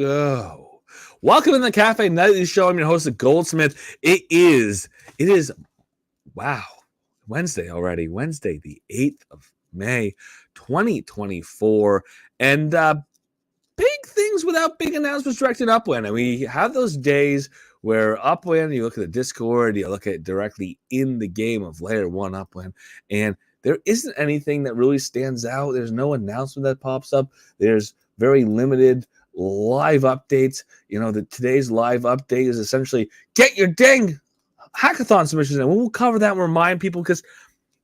go. Welcome to the Cafe Nightly Show. I'm your host, the Goldsmith. It is, wow, Wednesday already. Wednesday, the 8th of May, 2024. And big things without big announcements directed Upland. And we have those days where Upland, you look at the Discord, you look at it directly in the game of Layer 1 Upland, and there isn't anything that really stands out. There's no announcement that pops up. There's very limited live updates. Today's live update is essentially get your dang hackathon submissions in. We'll cover that and remind people because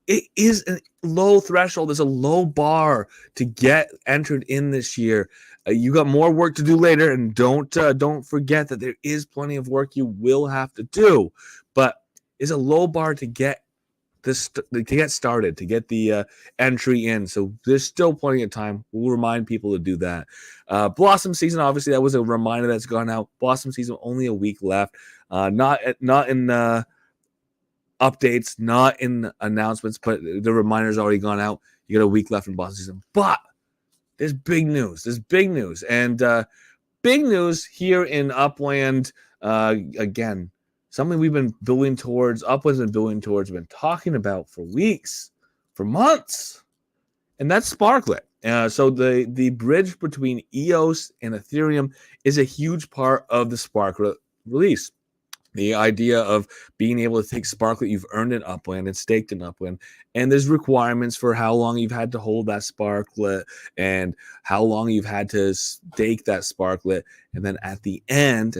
it is a low threshold. There's a low bar to get entered in this year. You got more work to do later, and don't forget that there is plenty of work you will have to do. But it's a low bar to get started, to get the entry in. So there's still plenty of time. We'll remind people to do that. Blossom season, obviously, that was a reminder that's gone out. Blossom season, only a week left. Not in updates, not in announcements, but the reminder's already gone out. You got a week left in Blossom season. But there's big news. And big news here in Upland. Again, something we've been building towards, Upland's been building towards, been talking about for weeks, for months, and that's Sparklet. So the bridge between EOS and Ethereum is a huge part of the Sparklet release. The idea of being able to take Sparklet you've earned in Upland and staked in Upland, and there's requirements for how long you've had to hold that Sparklet and how long you've had to stake that Sparklet, and then at the end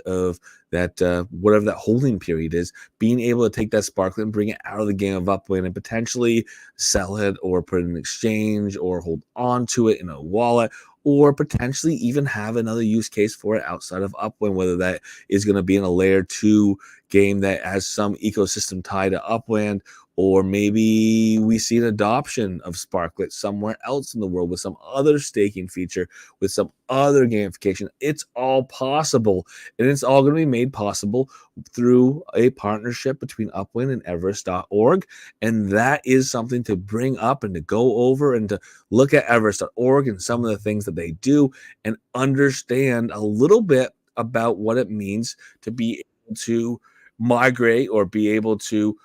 of that whatever that holding period is, being able to take that Sparklet and bring it out of the game of Upland and potentially sell it or put it in exchange or hold on to it in a wallet, or potentially even have another use case for it outside of Upland, whether that is going to be in a layer 2 game that has some ecosystem tie to Upland, or maybe we see an adoption of Sparklet somewhere else in the world with some other staking feature, with some other gamification. It's all possible, and it's all going to be made possible through a partnership between Upland and Everest.org, and that is something to bring up and to go over and to look at Everest.org and some of the things that they do and understand a little bit about what it means to be able to migrate or be able to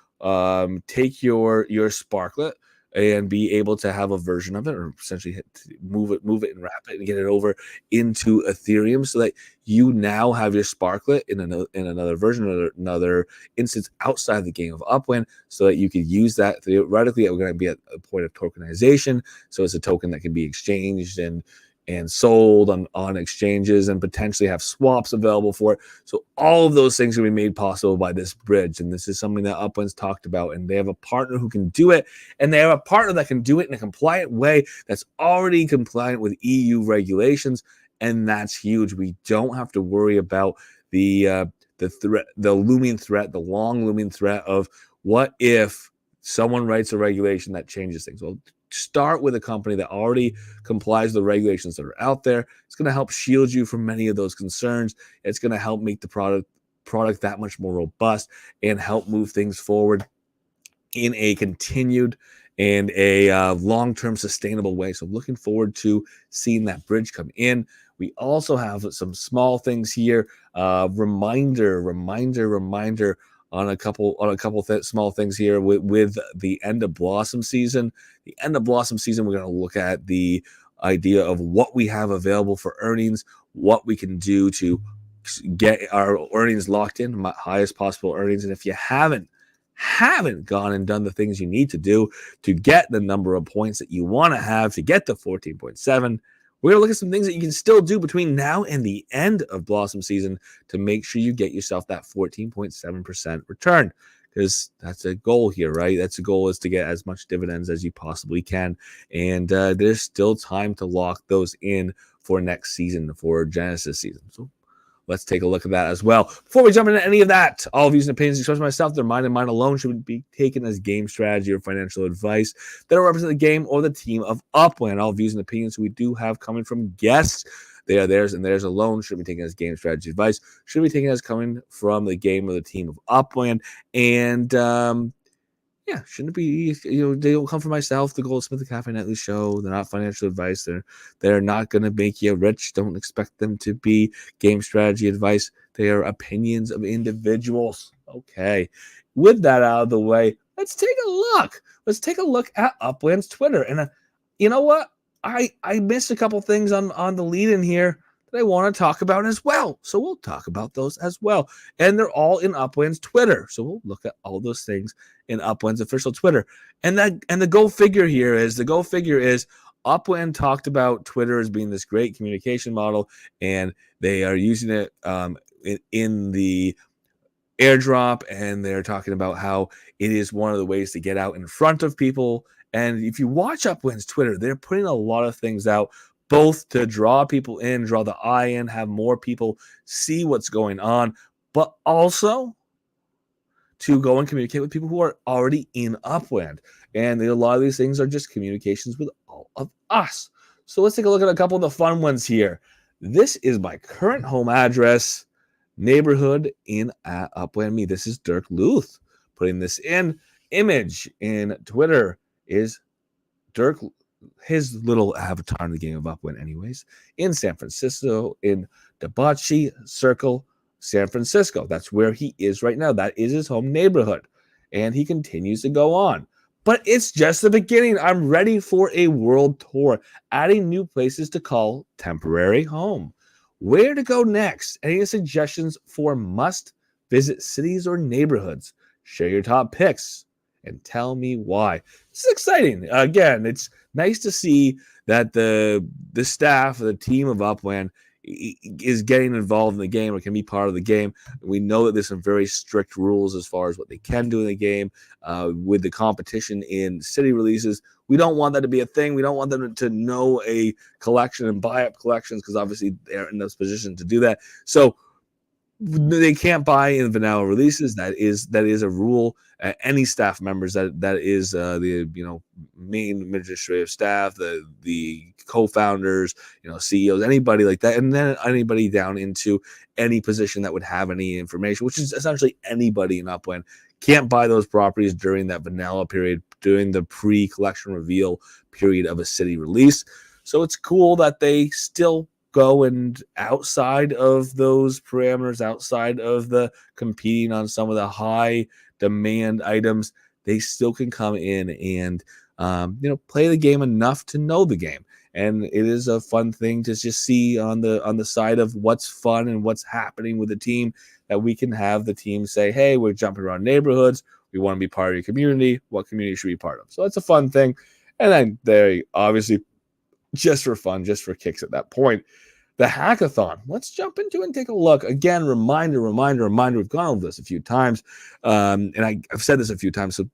take your Sparklet and be able to have a version of it, or essentially move it and wrap it and get it over into Ethereum, so that you now have your Sparklet in another version, or another instance outside the game of Upland, so that you could use that. Theoretically, it's going to be at a point of tokenization, so it's a token that can be exchanged and sold on exchanges, and potentially have swaps available for it. So all of those things will be made possible by this bridge. And this is something that Upland's talked about, and they have a partner who can do it, and they have a partner that can do it in a compliant way that's already compliant with EU regulations. And that's huge. We don't have to worry about the looming threat, the long looming threat of what if someone writes a regulation that changes things. Well, start with a company that already complies with the regulations that are out there. It's going to help shield you from many of those concerns. It's going to help make the product that much more robust and help move things forward in a continued and a long-term sustainable way. So looking forward to seeing that bridge come in. We also have some small things here. Reminder on a couple small things here with the end of Blossom season. The end of Blossom season, we're going to look at the idea of what we have available for earnings, what we can do to get our earnings locked in, highest possible earnings. And if you haven't gone and done the things you need to do to get the number of points that you want to have to get to 14.7, we're going to look at some things that you can still do between now and the end of Blossom season to make sure you get yourself that 14.7% return, because that's a goal here, right? That's a goal, is to get as much dividends as you possibly can. And there's still time to lock those in for next season, for Genesis season. So let's take a look at that as well. Before we jump into any of that, all views and opinions expressed by myself, they're mine and mine alone, should be taken as game strategy or financial advice that don't represent the game or the team of Upland. All views and opinions we do have coming from guests, they are theirs and theirs alone, should be taken as game strategy advice, should be taken as coming from the game or the team of Upland. And Yeah, shouldn't be, they don't come from myself, the Goldsmith, the Cafe Nightly Show. They're not financial advice. They're not going to make you rich. Don't expect them to be game strategy advice. They are opinions of individuals. Okay. With that out of the way, let's take a look. Let's take a look at Upland's Twitter. And you know what? I missed a couple things on the lead in here that I want to talk about as well. So we'll talk about those as well. And they're all in Upland's Twitter. So we'll look at all those things in Upland's official Twitter. And the go figure is Upland talked about Twitter as being this great communication model, and they are using it in the airdrop, and they're talking about how it is one of the ways to get out in front of people. And if you watch Upland's Twitter, they're putting a lot of things out, both to draw people in, draw the eye in, have more people see what's going on, but also to go and communicate with people who are already in Upland. And a lot of these things are just communications with all of us. So let's take a look at a couple of the fun ones here. This is my current home address, neighborhood in Upland Me. This is Dirk Luth putting this in. Image in Twitter is Dirk, his little avatar in the game of Upland anyways, in San Francisco, in Debauchee Circle, San Francisco. That's where he is right now. That is his home neighborhood. And he continues to go on. But it's just the beginning. I'm ready for a world tour, adding new places to call temporary home. Where to go next? Any suggestions for must-visit cities or neighborhoods? Share your top picks and tell me why. This is exciting. Again, it's nice to see that the staff, the team of Upland is getting involved in the game or can be part of the game. We know that there's some very strict rules as far as what they can do in the game. With the competition in city releases, we don't want that to be a thing. We don't want them to know a collection and buy up collections, because obviously they're in this position to do that. So they can't buy in vanilla releases. That is a rule. Any staff members that is the main administrative staff, the co-founders, CEOs, anybody like that, and then anybody down into any position that would have any information, which is essentially anybody in Upland, can't buy those properties during that vanilla period, during the pre-collection reveal period of a city release. So it's cool that they still go and outside of those parameters, outside of the competing on some of the high demand items, they still can come in and play the game enough to know the game. And it is a fun thing to just see on the side of what's fun and what's happening with the team, that we can have the team say, hey, we're jumping around neighborhoods, we want to be part of your community, what community should we be part of? So it's a fun thing. And then they obviously, just for fun, just for kicks at that point, the hackathon. Let's jump into it and take a look. Again, reminder. We've gone over this a few times, and I've said this a few times, so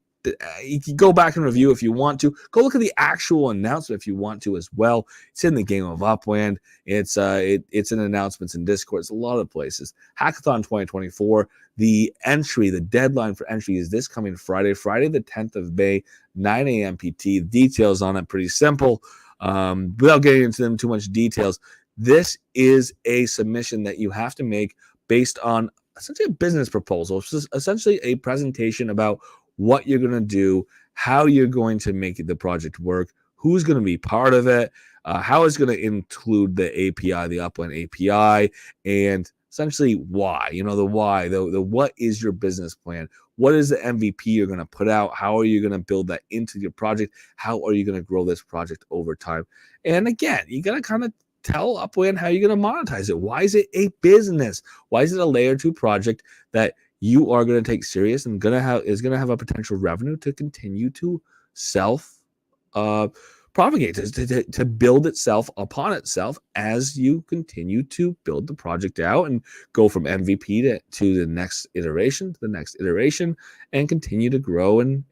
you can go back and review if you want to. Go look at the actual announcement if you want to as well. It's in the game of Upland. It's in announcements in Discord. It's a lot of places. Hackathon 2024. The deadline for entry is this coming Friday the 10th of May, 9 a.m. PT. The details on it pretty simple. Without getting into them too much details, this is a submission that you have to make based on essentially a business proposal, which is essentially a presentation about what you're going to do, how you're going to make the project work, who's going to be part of it, how it's going to include the API, the Upland API, and essentially why. The why, the what is your business plan? What is the MVP you're going to put out? How are you going to build that into your project? How are you going to grow this project over time? And again, you got to kind of tell Upland how you're going to monetize it. Why is it a business? Why is it a layer 2 project that you are going to take serious and is going to have a potential revenue to continue to propagate, to build itself upon itself as you continue to build the project out and go from MVP to the next iteration, and continue to grow and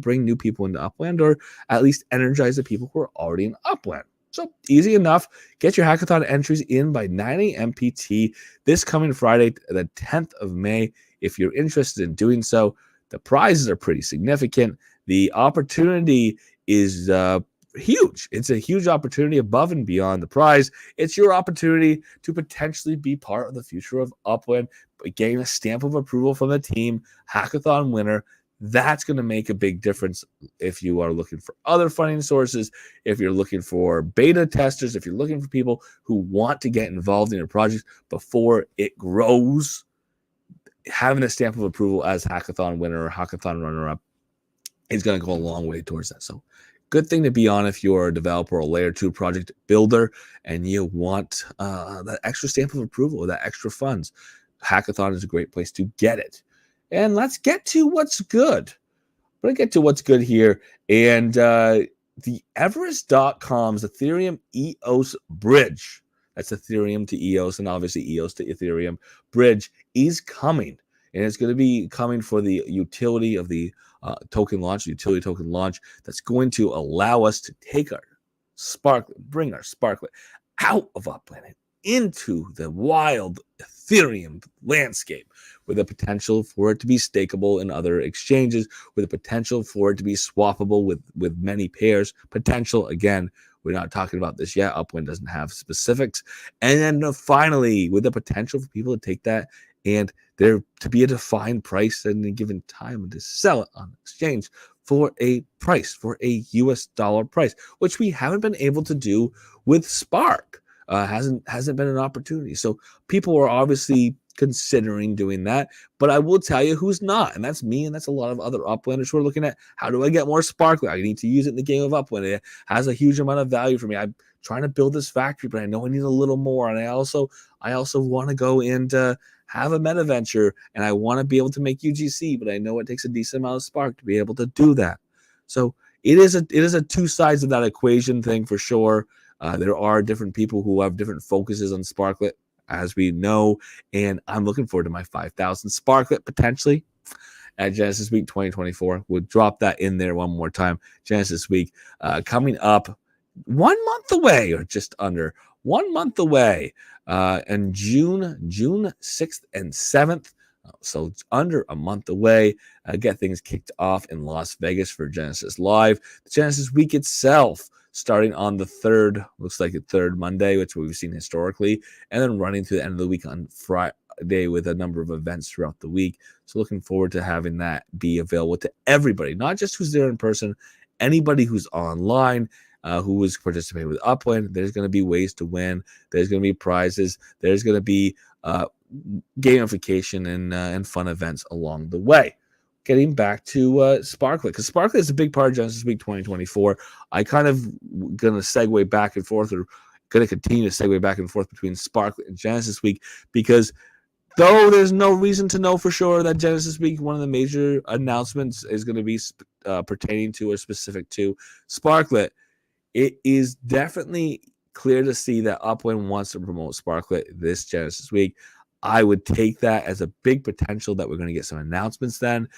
bring new people into Upland, or at least energize the people who are already in Upland. So easy enough. Get your hackathon entries in by 9 a.m. PT this coming Friday, the 10th of May. If you're interested in doing so, the prizes are pretty significant. The opportunity is huge. It's a huge opportunity above and beyond the prize. It's your opportunity to potentially be part of the future of Upland, getting a stamp of approval from the team, hackathon winner. That's going to make a big difference if you are looking for other funding sources, if you're looking for beta testers, if you're looking for people who want to get involved in your project before it grows. Having a stamp of approval as hackathon winner or hackathon runner-up is going to go a long way towards that. So good thing to be on if you're a developer or layer 2 project builder and you want that extra stamp of approval, that extra funds. Hackathon is a great place to get it. And let's get to what's good. We're going to get to what's good here. And the Everest.com's Ethereum EOS Bridge, that's Ethereum to EOS and obviously EOS to Ethereum bridge, is coming. And it's going to be coming for the utility of the token launch, utility token launch, that's going to allow us to take our Sparklet, bring our Sparklet out of Upland and into the wild Ethereum landscape, with the potential for it to be stakeable in other exchanges, with the potential for it to be swappable with many pairs. Potential, again, we're not talking about this yet. Upland doesn't have specifics. And then finally, with the potential for people to take that and there to be a defined price at any given time and to sell it on exchange for a price, for a US dollar price, which we haven't been able to do with Spark. Hasn't been an opportunity. So people are obviously considering doing that, but I will tell you who's not, and that's me, and that's a lot of other Uplanders who are looking at, how do I get more Sparklet? I need to use it in the game of Upland. It has a huge amount of value for me. I'm trying to build this factory, but I know I need a little more, and I also want to go and have a meta venture, and I want to be able to make UGC, but I know it takes a decent amount of Spark to be able to do that. So it is a two sides of that equation thing for sure. There are different people who have different focuses on Sparklet, as we know, and I'm looking forward to my 5,000 Sparklet potentially at Genesis Week 2024. We'll drop that in there one more time. Genesis Week coming up 1 month away, or just under 1 month away, in June 6th and 7th. So it's under a month away. Get things kicked off in Las Vegas for Genesis Live. The Genesis Week itself, starting on the third, looks like the third Monday, which we've seen historically, and then running to the end of the week on Friday with a number of events throughout the week. So looking forward to having that be available to everybody, not just who's there in person, anybody who's online, who is participating with Upland. There's going to be ways to win. There's going to be prizes. There's going to be gamification and fun events along the way. Getting back to Sparklet, because Sparklet is a big part of Genesis Week 2024. I kind of going to segue back and forth, or going to continue to segue back and forth between Sparklet and Genesis Week, because though there's no reason to know for sure that Genesis Week, one of the major announcements is going to be pertaining to or specific to Sparklet, it is definitely clear to see that Upland wants to promote Sparklet this Genesis Week. I would take that as a big potential that we're going to get some announcements then.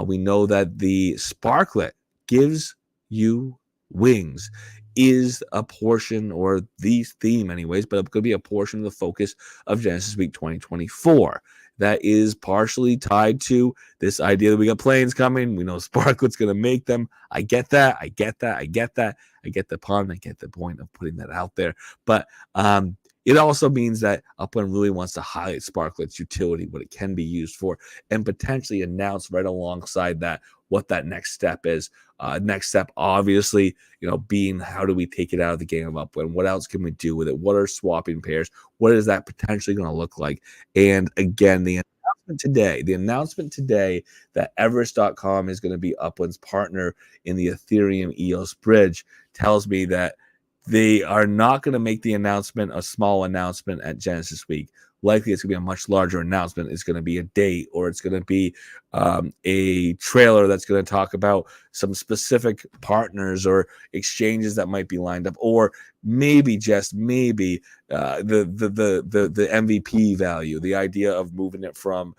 We know that the Sparklet gives you wings is a portion, or the theme anyways, but it could be a portion of the focus of Genesis Week 2024. That is partially tied to this idea that we got planes coming. We know Sparklet's going to make them. I get that. I get the pun. I get the point of putting that out there. But it also means that Upland really wants to highlight Sparklet's utility, what it can be used for, and potentially announce right alongside that what that next step is. Next step, obviously, being how do we take it out of the game of Upland? What else can we do with it? What are swapping pairs? What is that potentially going to look like? And again, the announcement today that Everest.com is going to be Upland's partner in the Ethereum EOS Bridge tells me that they are not going to make the announcement a small announcement at Genesis Week. Likely it's going to be a much larger announcement. It's going to be a date, or it's going to be a trailer that's going to talk about some specific partners or exchanges that might be lined up, or maybe just maybe the MVP value, the idea of moving it from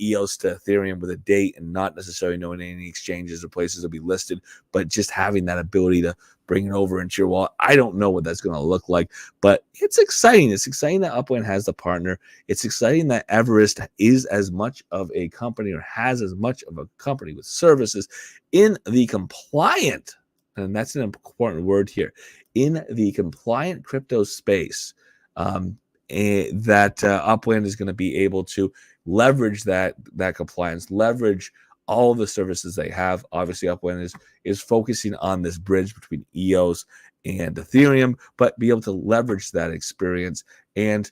EOS to Ethereum with a date, and not necessarily knowing any exchanges or places to be listed, but just having that ability to bring it over into your wallet. I don't know what that's going to look like, but it's exciting. It's exciting that Upland has the partner. It's exciting that Everest is as much of a company, or has as much of a company with services in the compliant, and that's an important word here, in the compliant crypto space, that Upland is going to be able to leverage that compliance, leverage all of the services they have. Obviously, Upland is focusing on this bridge between EOS and Ethereum, but be able to leverage that experience and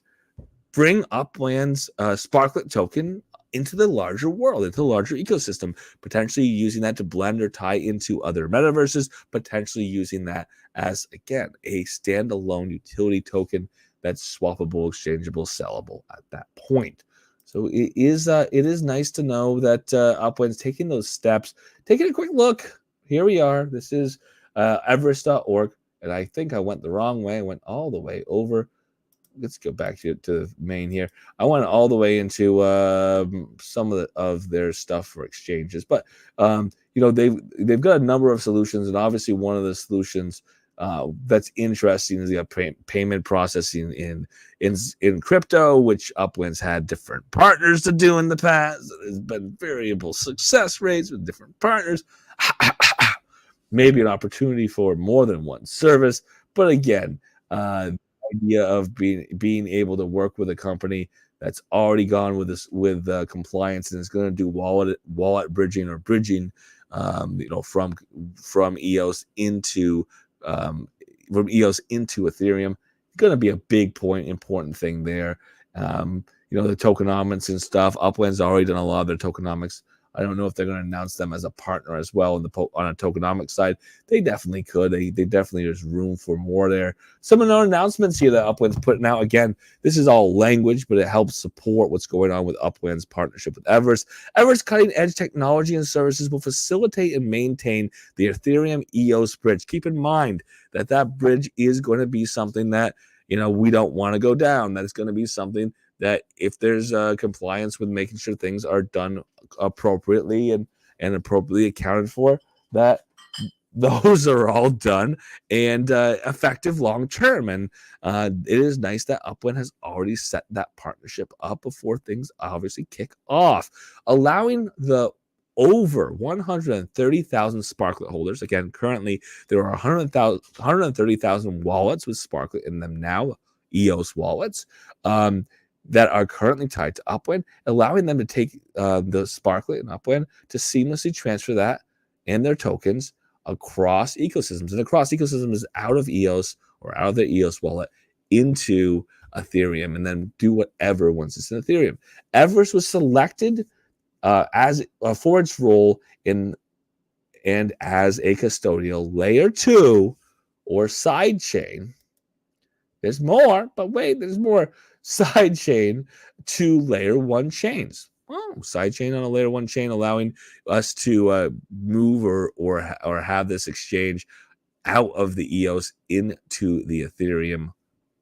bring Upland's Sparklet token into the larger world, into the larger ecosystem, potentially using that to blend or tie into other metaverses, potentially using that as, again, a standalone utility token that's swappable, exchangeable, sellable at that point. So it is nice to know that Upland's taking those steps. Taking a quick look, here we are. This is Everest.org, and I think I went the wrong way. I went all the way over. Let's go back to the main here. I went all the way into some of their stuff for exchanges, but they've got a number of solutions, and obviously one of the solutions that's interesting is the payment processing in crypto, which Upland's had different partners to do in the past. There's been variable success rates with different partners. Maybe an opportunity for more than one service, but again, idea of being able to work with a company that's already gone with this with compliance and is going to do wallet bridging or bridging, from EOS into Ethereum, going to be a big important thing there. The tokenomics and stuff. Upland's already done a lot of their tokenomics. I don't know if they're going to announce them as a partner as well on a tokenomics side. They definitely could. They definitely, there's room for more there. Some of the announcements here that Upland's putting out. Again, this is all language, but it helps support what's going on with Upland's partnership with Everest. Everest cutting edge technology and services will facilitate and maintain the Ethereum EOS bridge. Keep in mind that bridge is going to be something that we don't want to go down. That is going to be something that if there's compliance with making sure things are done appropriately and appropriately accounted for, that those are all done and effective long term. And it is nice that Upland has already set that partnership up before things obviously kick off, allowing the over 130,000 Sparklet holders. Again, currently there are 130,000 wallets with Sparklet in them now, EOS wallets, that are currently tied to Upland, allowing them to take the Sparklet and Upland to seamlessly transfer that and their tokens across ecosystems. And across ecosystems is out of EOS or out of the EOS wallet into Ethereum, and then do whatever once it's in Ethereum. Everest was selected as for its role in and as a custodial layer 2 or side chain. There's more, but wait, there's more. Side chain to layer 1 chains. Side chain on a layer 1 chain, allowing us to move or have this exchange out of the EOS into the Ethereum.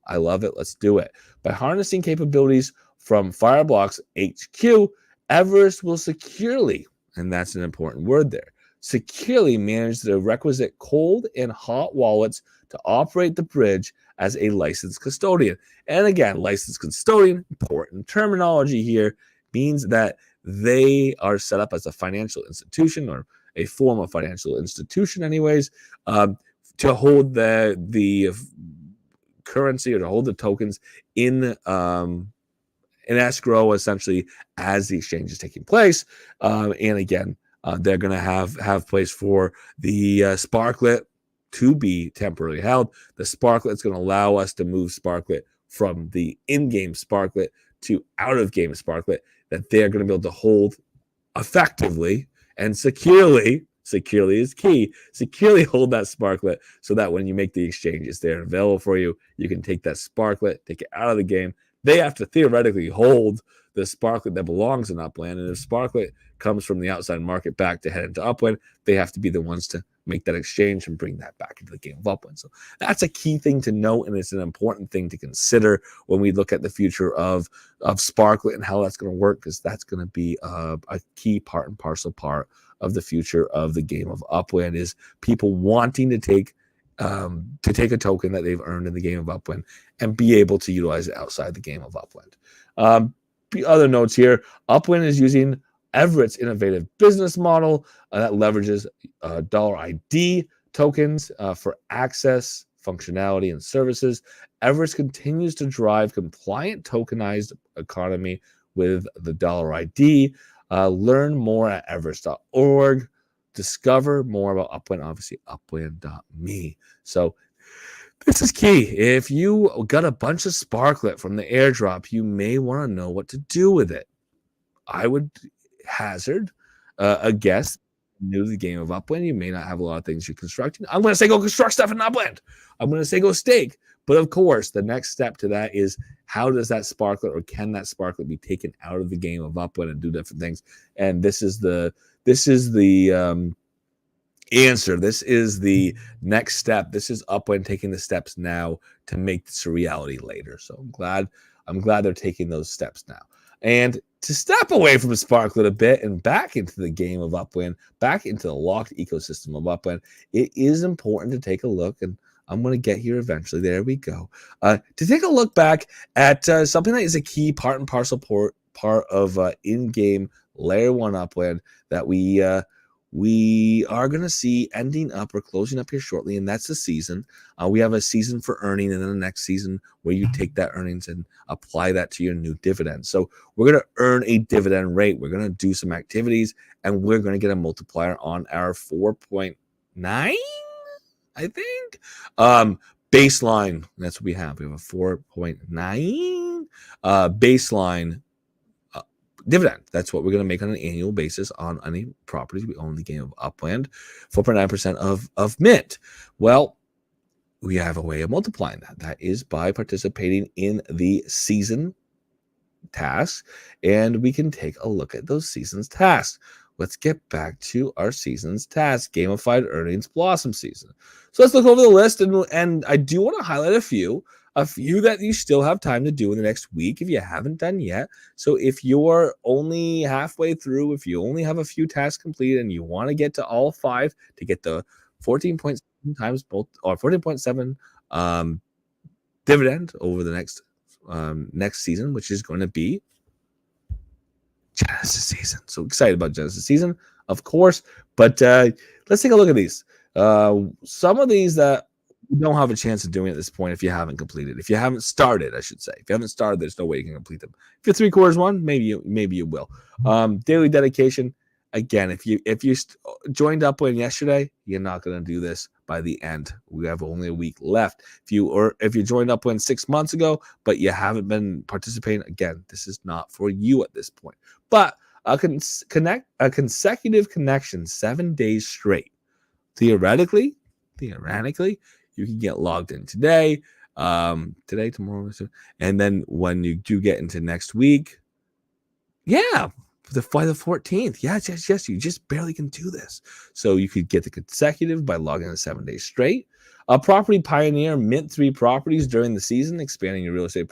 I love it. Let's do it. By harnessing capabilities from Fireblocks HQ, Everest will securely, and that's an important word there, securely manage the requisite cold and hot wallets to operate the bridge as a licensed custodian. And again, licensed custodian, important terminology here, means that they are set up as a financial institution or a form of financial institution anyways, to hold the currency or to hold the tokens in escrow essentially as the exchange is taking place. And again, they're going to have place for the Sparklet to be temporarily held. The Sparklet is going to allow us to move Sparklet from the in-game Sparklet to out-of-game Sparklet that they're going to be able to hold effectively and securely is key, securely hold that Sparklet so that when you make the exchange, it's there available for you. You can take that Sparklet, take it out of the game. They have to theoretically hold the Sparklet that belongs in Upland. And if Sparklet comes from the outside market back to head into Upland, they have to be the ones to make that exchange and bring that back into the game of Upland. So that's a key thing to note, and it's an important thing to consider when we look at the future of Sparklet and how that's going to work, because that's going to be a key part and parcel part of the future of the game of Upland, is people wanting to take a token that they've earned in the game of Upland and be able to utilize it outside the game of Upland. Other notes here, Upland is using Everett's innovative business model that leverages $ID tokens for access, functionality, and services. Everest continues to drive compliant tokenized economy with the $ID. Learn more at everest.org. Discover more about Upland, obviously, upland.me. So this is key. If you got a bunch of Sparklet from the airdrop, you may want to know what to do with it. I would hazard a guess. New to the game of Upland, you may not have a lot of things you're constructing. I'm going to say go construct stuff in Upland. I'm going to say go stake. But of course, the next step to that is how does that Sparklet, or can that Sparklet be taken out of the game of Upland and do different things? And this is the answer. This is the next step. This is Upland taking the steps now to make this a reality later. So I'm glad they're taking those steps now. And to step away from Sparklet a bit and back into the game of Upland, back into the locked ecosystem of Upland, it is important to take a look, and I'm going to get here eventually. There we go. To take a look back at something that is a key part and parcel part of in-game Layer 1 Upland that we are going to see ending up or closing up here shortly, and that's the season. We have a season for earning, and then the next season where you take that earnings and apply that to your new dividend. So we're going to earn a dividend rate. We're going to do some activities, and we're going to get a multiplier on our 4.9, I think. Baseline, that's what we have. We have a 4.9 baseline dividend. That's what we're going to make on an annual basis on any properties we own in the game of Upland. 4.9% of mint. Well, we have a way of multiplying that. That is by participating in the season tasks, and we can take a look at those seasons tasks. Let's get back to our season's task, Gamified Earnings Blossom Season. So let's look over the list, and I do want to highlight a few that you still have time to do in the next week if you haven't done yet. So if you're only halfway through, if you only have a few tasks completed and you want to get to all 5 to get the 14.7 times both, or 14.7 dividend over the next season, which is going to be Genesis season. So excited about Genesis season, of course. But let's take a look at these. Some of these that you don't have a chance of doing at this point if you haven't completed. If you haven't started, I should say. If you haven't started, there's no way you can complete them. If you're 3/4 one, maybe you will. Daily dedication. Again, if you joined Upland yesterday, you're not going to do this by the end. We have only a week left. If you joined Upland 6 months ago, but you haven't been participating, again, this is not for you at this point. But a consecutive connection 7 days straight. Theoretically, you can get logged in today, tomorrow, and then when you do get into next week, by the 14th. Yes. You just barely can do this. So you could get the consecutive by logging in 7 days straight. A property pioneer, mint 3 properties during the season, expanding your real estate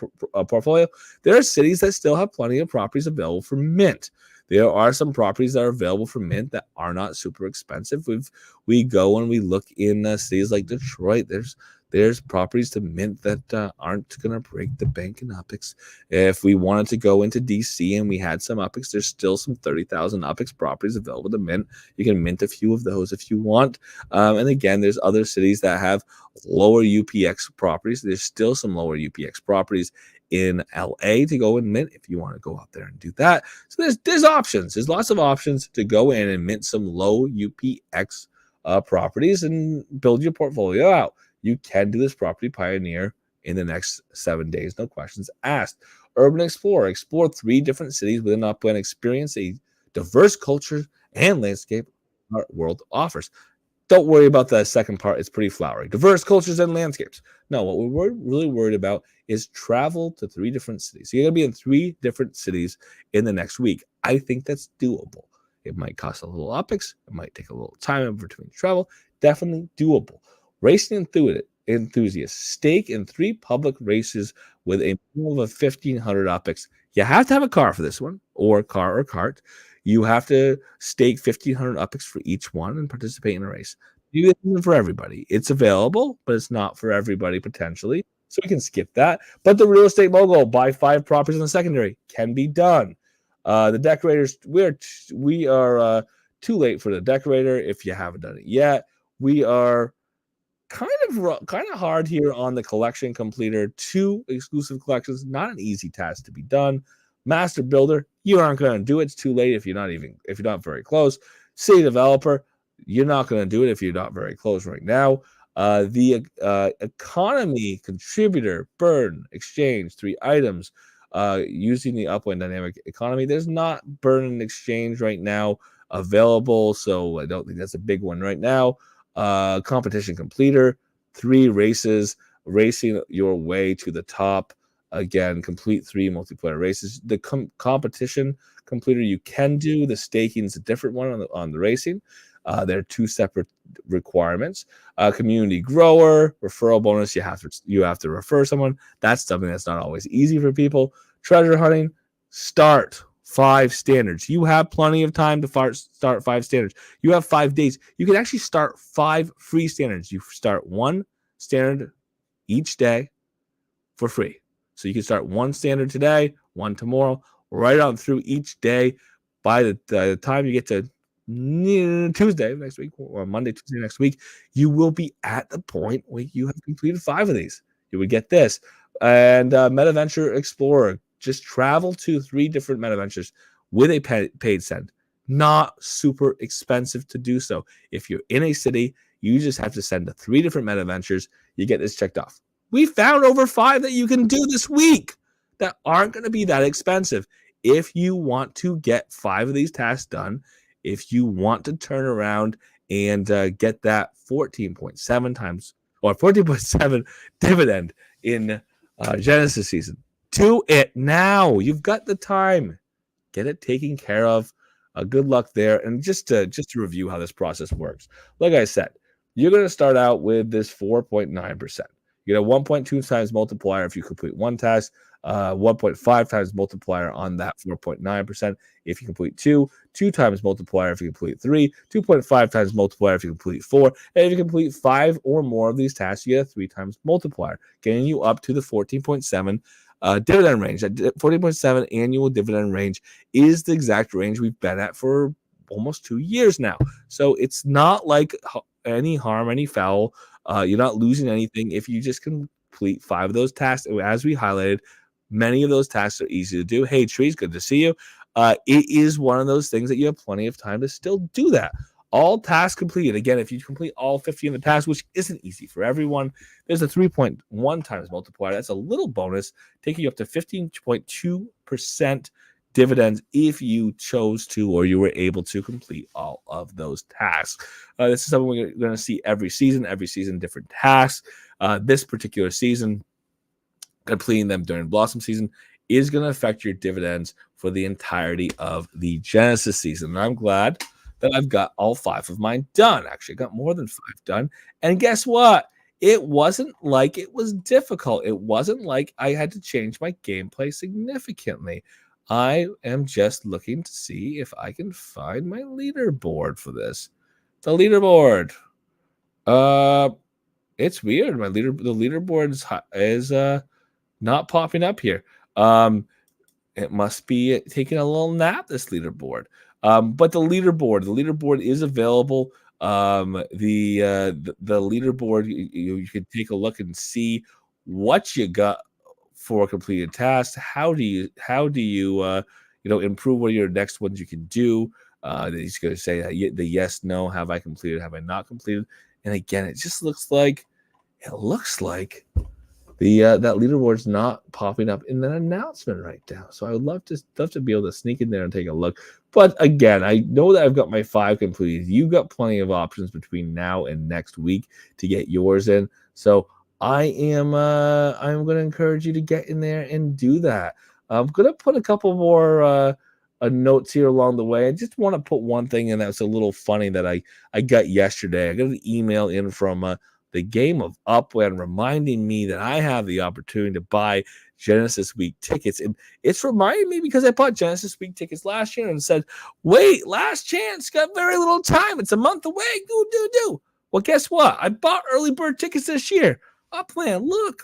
portfolio. There are cities that still have plenty of properties available for mint. There are some properties that are available for mint that are not super expensive. We go and we look in cities like Detroit. There's properties to mint that aren't going to break the bank in UPX. If we wanted to go into DC and we had some UPX, there's still some 30,000 UPX properties available to mint. You can mint a few of those if you want. And again, there's other cities that have lower UPX properties. There's still some lower UPX properties in LA to go and mint if you want to go out there and do that. So there's options. There's lots of options to go in and mint some low UPX properties and build your portfolio out. You can do this property pioneer in the next 7 days, no questions asked. Urban Explorer, explore 3 different cities within Upland, experience a diverse culture and landscape our world offers. Don't worry about the second part. It's pretty flowery. Diverse cultures and landscapes. No, what we're really worried about is travel to 3 different cities. So you're going to be in 3 different cities in the next week. I think that's doable. It might cost a little OpEx. It might take a little time in between travel. Definitely doable. Racing enthusiasts, stake in 3 public races with a minimum of 1,500 OpEx. You have to have a car for this one, or car or cart. You have to stake 1,500 UPX for each one and participate in a race. Do this for everybody. It's available, but it's not for everybody potentially. So we can skip that. But the real estate mogul, buy 5 properties in the secondary, can be done. The decorators, we are too late for the decorator if you haven't done it yet. We are kind of hard here on the collection completer. 2 exclusive collections, not an easy task to be done. Master builder, you aren't going to do it. It's too late if you're not very close. City developer, you're not going to do it if you're not very close right now. The economy contributor, burn, exchange, 3 items. Using the Upland dynamic economy, there's not burn and exchange right now available, so I don't think that's a big one right now. Competition completer, 3 races, racing your way to the top. Again, complete 3 multiplayer races. The competition completer you can do. The staking is a different one on the racing. They're 2 separate requirements. Community grower, referral bonus. You have to refer someone. That's something that's not always easy for people. Treasure hunting. Start 5 standards. You have plenty of time to start 5 standards. You have 5 days. You can actually start 5 free standards. You start 1 standard each day for free. So you can start 1 standard today, 1 tomorrow, right on through each day. By the time you get to Tuesday next week or Monday, Tuesday next week, you will be at the point where you have completed 5 of these. You would get this. And MetaVenture Explorer, just travel to 3 different MetaVentures with a paid send. Not super expensive to do so. If you're in a city, you just have to send to 3 different MetaVentures. You get this checked off. We found over 5 that you can do this week that aren't going to be that expensive. If you want to get 5 of these tasks done, if you want to turn around and get that 14.7 times or 14.7 dividend in Genesis season, do it now. You've got the time. Get it taken care of. Good luck there. And just to review how this process works, like I said, you're going to start out with this 4.9%. You get a 1.2 times multiplier if you complete 1 task, 1.5 times multiplier on that 4.9% if you complete 2 times multiplier if you complete 3, 2.5 times multiplier if you complete 4, and if you complete 5 or more of these tasks, you get a 3 times multiplier, getting you up to the 14.7 dividend range. That 14.7 annual dividend range is the exact range we've been at for almost 2 years now. So it's not like any harm, any foul. You're not losing anything if you just complete 5 of those tasks. As we highlighted, many of those tasks are easy to do. Hey, Trees, good to see you. It is one of those things that you have plenty of time to still do that. All tasks completed. Again, if you complete all 50 of the tasks, which isn't easy for everyone, there's a 3.1 times multiplier. That's a little bonus, taking you up to 15.2% dividends if you chose to or you were able to complete all of those tasks. This is something we're going to see every season, different tasks. This particular season, completing them during Blossom season is going to affect your dividends for the entirety of the Genesis season. And I'm glad that I've got all 5 of mine done. Actually, I got more than 5 done. And guess what? It wasn't like it was difficult. It wasn't like I had to change my gameplay significantly. I am just looking to see if I can find my leaderboard for this. The leaderboard. It's weird. The leaderboard is not popping up here. It must be taking a little nap, this leaderboard. But the leaderboard is available. The leaderboard, you can take a look and see what you got for completed tasks. How do you improve? What are your next ones you can do? He's going to say the yes, no, have I completed, have I not completed? And again, it just looks like the that leaderboard's not popping up in an announcement right now. So I would love to be able to sneak in there and take a look. But again, I know that I've got my 5 completed. You've got plenty of options between now and next week to get yours in. So I'm going to encourage you to get in there and do that. I'm going to put a couple more notes here along the way. I just want to put one thing in that's a little funny that I got yesterday. I got an email in from the game of Upland reminding me that I have the opportunity to buy Genesis Week tickets. And it's reminding me because I bought Genesis Week tickets last year and said, wait, last chance, got very little time. It's a month away. Do. Well, guess what? I bought early bird tickets this year. Upland, look.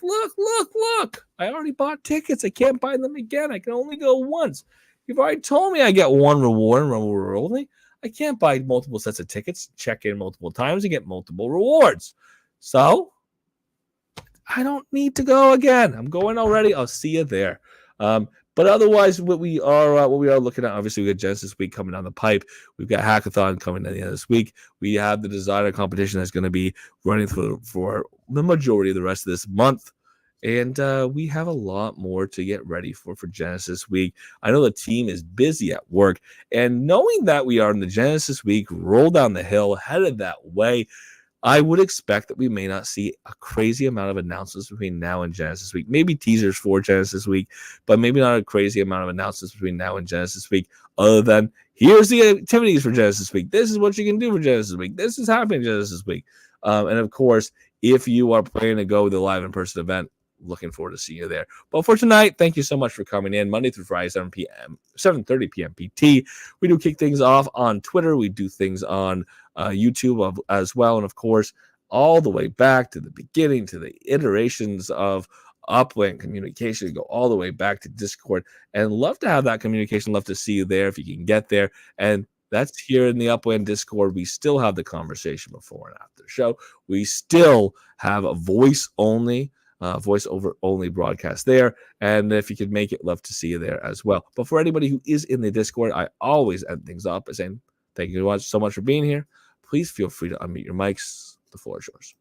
I already bought tickets. I can't buy them again. I can only go once. You've already told me I get one reward and reward only. I can't buy multiple sets of tickets, check in multiple times, and get multiple rewards. So I don't need to go again. I'm going already. I'll see you there. But otherwise, what we are looking at, obviously, we got Genesis Week coming down the pipe. We've got Hackathon coming at the end of this week. We have the designer competition that's going to be running for the majority of the rest of this month. And we have a lot more to get ready for Genesis Week. I know the team is busy at work. And knowing that we are in the Genesis Week, roll down the hill, headed that way, I would expect that we may not see a crazy amount of announcements between now and Genesis Week. Maybe teasers for Genesis Week, but maybe not a crazy amount of announcements between now and Genesis Week, other than here's the activities for Genesis Week. This is what you can do for Genesis Week. This is happening Genesis Week. And of course, if you are planning to go to the live in-person event, looking forward to seeing you there. But for tonight, thank you so much for coming in. Monday through Friday, 7:30 p.m. PT. We do kick things off on Twitter. We do things on YouTube as well. And of course, all the way back to the beginning, to the iterations of Upland communication, go all the way back to Discord. And love to have that communication. Love to see you there if you can get there. And that's here in the Upland Discord. We still have the conversation before and after the show. We still have a voice-over only broadcast there. And if you could make it, love to see you there as well. But for anybody who is in the Discord, I always end things up by saying thank you so much for being here. Please feel free to unmute your mics. The floor is yours.